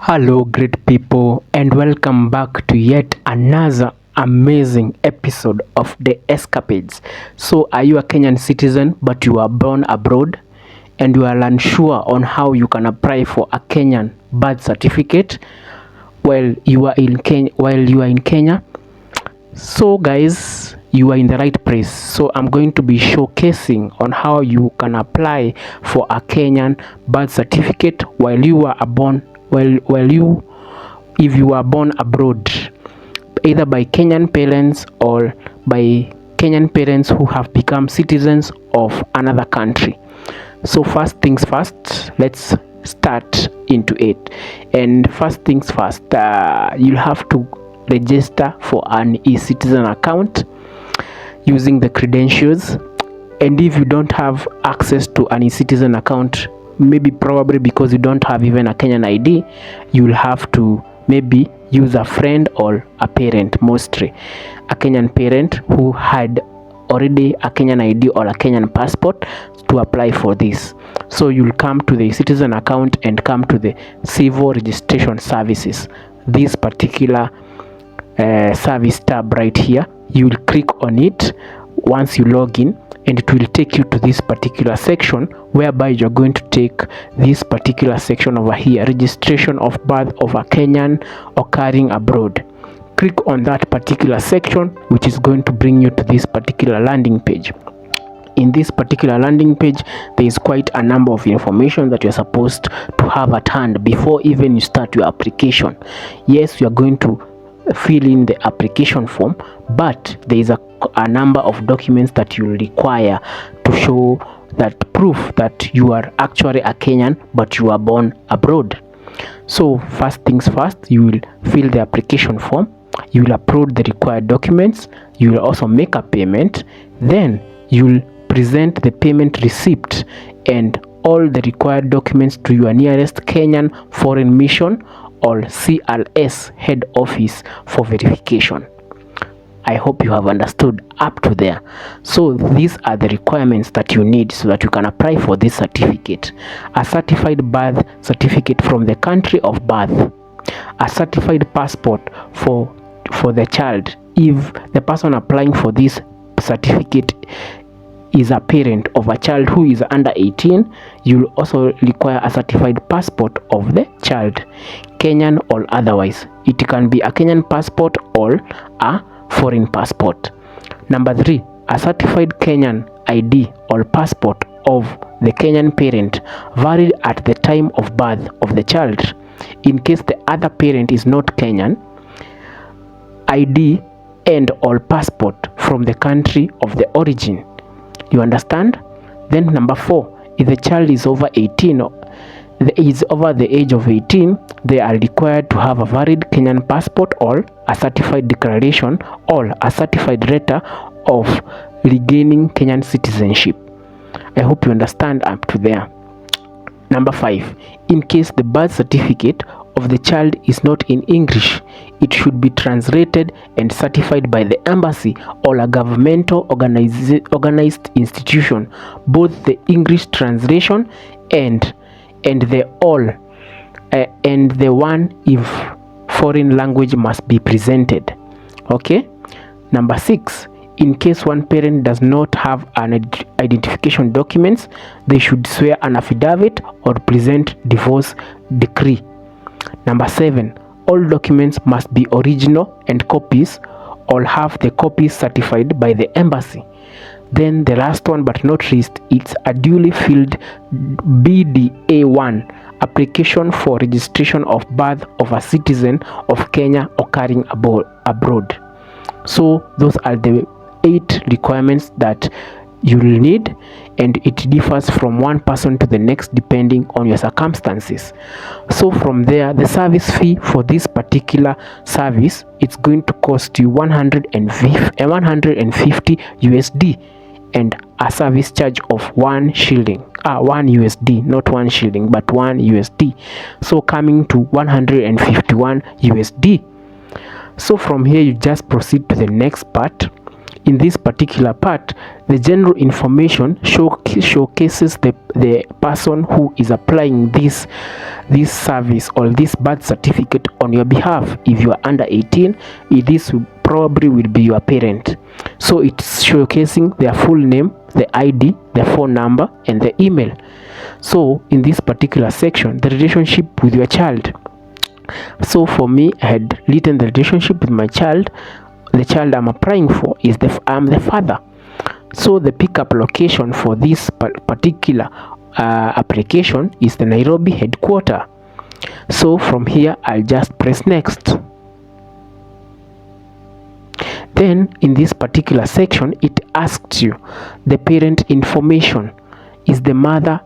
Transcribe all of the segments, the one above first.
Hello, great people, and welcome back to yet another amazing episode of the Escapades. So, are you a Kenyan citizen but you are born abroad and you are unsure on how you can apply for a Kenyan birth certificate while you are in Kenya? So, guys, you are in the right place. So, I'm going to be showcasing on how you can apply for a Kenyan birth certificate while you are born if you are born abroad, either by Kenyan parents or by Kenyan parents who have become citizens of another country. So first things first, let's start into it. And first things first, you'll have to register for an e-citizen account using the credentials. And if you don't have access to an e-citizen account, probably because you don't have even a Kenyan ID, you'll have to maybe use a friend or a parent, mostly a Kenyan parent who had already a Kenyan ID or a Kenyan passport to apply for this. So you'll come to the citizen account and come to the civil registration services. This particular service tab right here, you'll click on it once you log in, and it will take you to this particular section whereby you're going to take this particular section over here, registration of birth of a Kenyan occurring abroad. Click on that particular section, which is going to bring you to this particular landing page. In this particular landing page, there is quite a number of information that you're supposed to have at hand before even you start your application. Yes, you're going to fill in the application form, but there is a number of documents that you require to show that proof that you are actually a Kenyan but you are born abroad. So first things first, you will fill the application form, you will upload the required documents, you will also make a payment, then you will present the payment receipt and all the required documents to your nearest Kenyan foreign mission or CRS head office for verification. I hope you have understood up to there. So these are the requirements that you need so that you can apply for this certificate. A certified birth certificate from the country of birth, a certified passport for the child. If the person applying for this certificate is a parent of a child who is under 18, you'll also require a certified passport of the child, Kenyan or otherwise. It can be a Kenyan passport or a foreign passport. Number 3, a certified Kenyan ID or passport of the Kenyan parent, valid at the time of birth of the child. In case the other parent is not Kenyan, ID and or passport from the country of the origin. You understand? Then number 4, if the child is over 18 is over the age of 18, they are required to have a valid Kenyan passport or a certified declaration or a certified letter of regaining Kenyan citizenship. I hope you understand up to there. Number 5, in case the birth certificate of the child is not in English, it should be translated and certified by the embassy or a governmental organized institution. Both the English translation and the one if foreign language must be presented. Okay. Number 6, in case one parent does not have an identification documents, they should swear an affidavit or present divorce decree. Number 7, all documents must be original and copies or have the copies certified by the embassy. Then the last one but not least, it's a duly filled BDA1 application for registration of birth of a citizen of Kenya occurring abroad. So those are the 8 requirements that you'll need, and it differs from one person to the next depending on your circumstances. So from there, the service fee for this particular service, it's going to cost you 150 USD and a service charge of 1 USD, not 1 shilling but 1 USD, so coming to 151 USD. So from here you just proceed to the next part. in this particular part, the general information showcases the person who is applying this service or this birth certificate on your behalf. If you are under 18, this probably will be your parent. So it's showcasing their full name, the ID, the phone number, and the email. So in this particular section, the relationship with your child. So for me, I had written the relationship with my child. The child I'm applying for is I'm the father. So the pickup location for this particular application is the Nairobi headquarters. So from here, I'll just press next. Then in this particular section, it asks you the parent information. Is the mother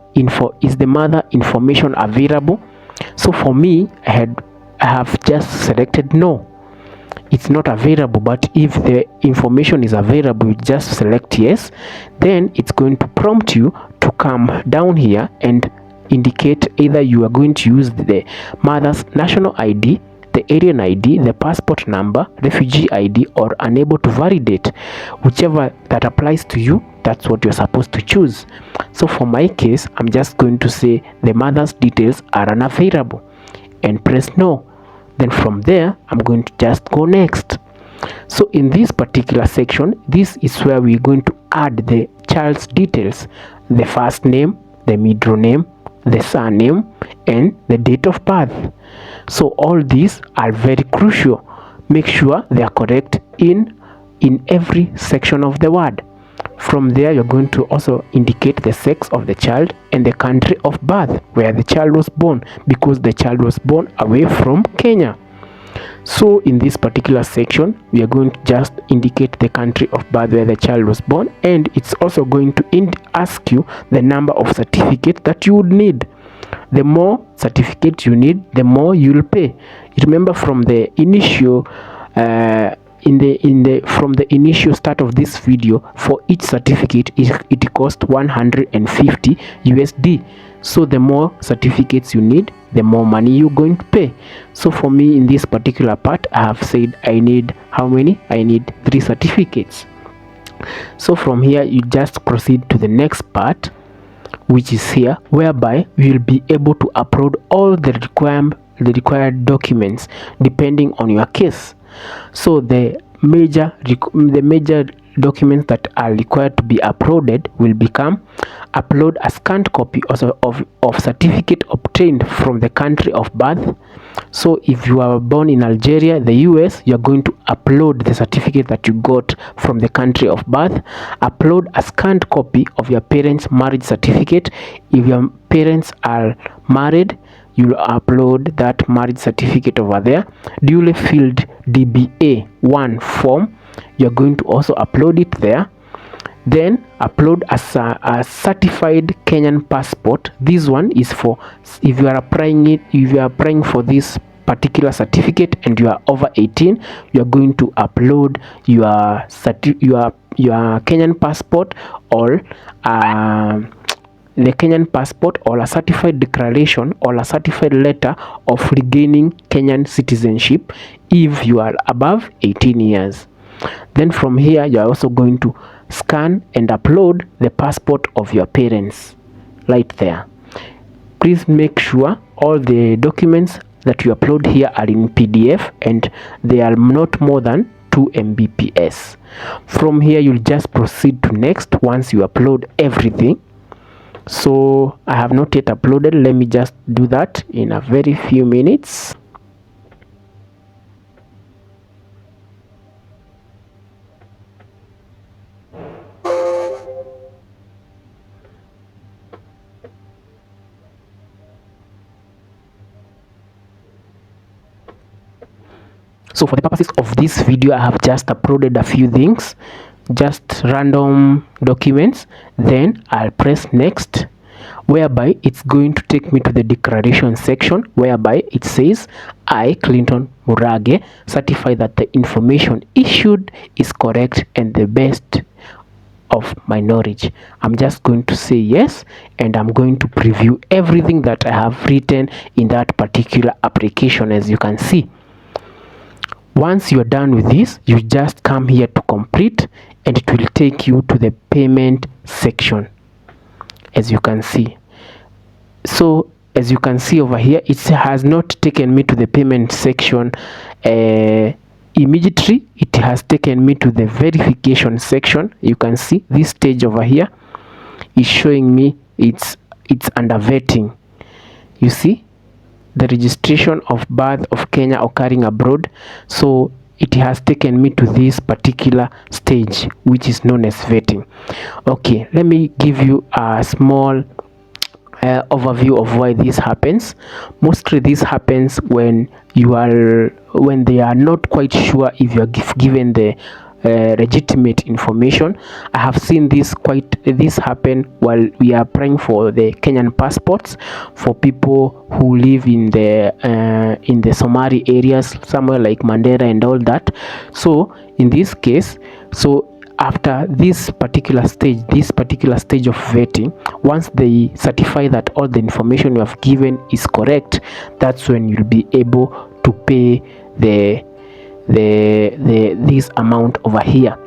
information available? So for me, I have just selected no. It's not available, but if the information is available, you just select yes. Then it's going to prompt you to come down here and indicate either you are going to use the mother's national ID, the alien ID, the passport number, refugee ID, or unable to validate. Whichever that applies to you, that's what you're supposed to choose. So for my case, I'm just going to say the mother's details are unavailable and press no. Then from there, I'm going to just go next. So in this particular section, this is where we're going to add the child's details: the first name, the middle name, the surname, and the date of birth. So all these are very crucial. Make sure they are correct in every section of the word. From there, you're going to also indicate the sex of the child and the country of birth where the child was born, because the child was born away from Kenya. So in this particular section, we are going to just indicate the country of birth where the child was born, and it's also going to ask you the number of certificate that you would need. The more certificates you need, the more you'll pay. Remember, from the initial from the initial start of this video, for each certificate it cost 150 USD. So the more certificates you need, the more money you're going to pay. So for me, in this particular part, I have said I need how many? I need 3 certificates. So from here, you just proceed to the next part, which is here, whereby we will be able to upload all the required documents depending on your case. So the major documents that are required to be uploaded will become: upload a scanned copy also of certificate obtained from the country of birth. So if you are born in Algeria, the US, you're going to upload the certificate that you got from the country of birth. Upload a scanned copy of your parents' marriage certificate. If your parents are married, you'll upload that marriage certificate over there. Duly filled DBA 1 form, you're going to also upload it there. Then upload a certified Kenyan passport. This one is for if you are applying for this particular certificate and you are over 18, you are going to upload your Kenyan passport, or the Kenyan passport, or a certified declaration or a certified letter of regaining Kenyan citizenship if you are above 18 years. Then from here, you are also going to scan and upload the passport of your parents right there. Please make sure all the documents that you upload here are in PDF and they are not more than 2 Mbps. From here, you'll just proceed to next once you upload everything. So I have not yet uploaded. Let me just do that in a very few minutes. So for the purposes of this video, I have just uploaded a few things, just random documents. Then I'll press next, whereby it's going to take me to the declaration section, whereby it says, I, Clinton Murage, certify that the information issued is correct and the best of my knowledge. I'm just going to say yes, and I'm going to preview everything that I have written in that particular application. As you can see, Once you are done with this, you just come here to complete, and it will take you to the payment section, as you can see. So as you can see over here, it has not taken me to the payment section immediately. It has taken me to the verification section. You can see this stage over here is showing me it's under vetting. You see the registration of birth of Kenya occurring abroad. So it has taken me to this particular stage, which is known as vetting. Okay, let me give you a small overview of why this happens. Mostly this happens when they are not quite sure if you are given the legitimate information. I have seen this happen while we are applying for the Kenyan passports for people who live in the Somali areas, somewhere like Mandera and all that. So in this case, after this particular stage of vetting, once they certify that all the information you have given is correct, that's when you'll be able to pay this amount over here,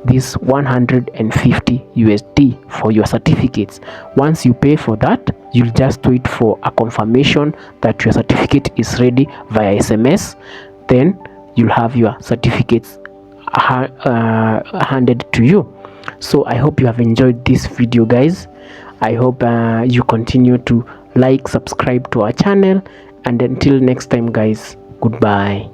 this 150 USD for your certificates. Once you pay for that, you'll just wait for a confirmation that your certificate is ready via SMS. Then you'll have your certificates handed to you. So I hope you have enjoyed this video, guys. I hope you continue to like, subscribe to our channel, and until next time, guys, goodbye.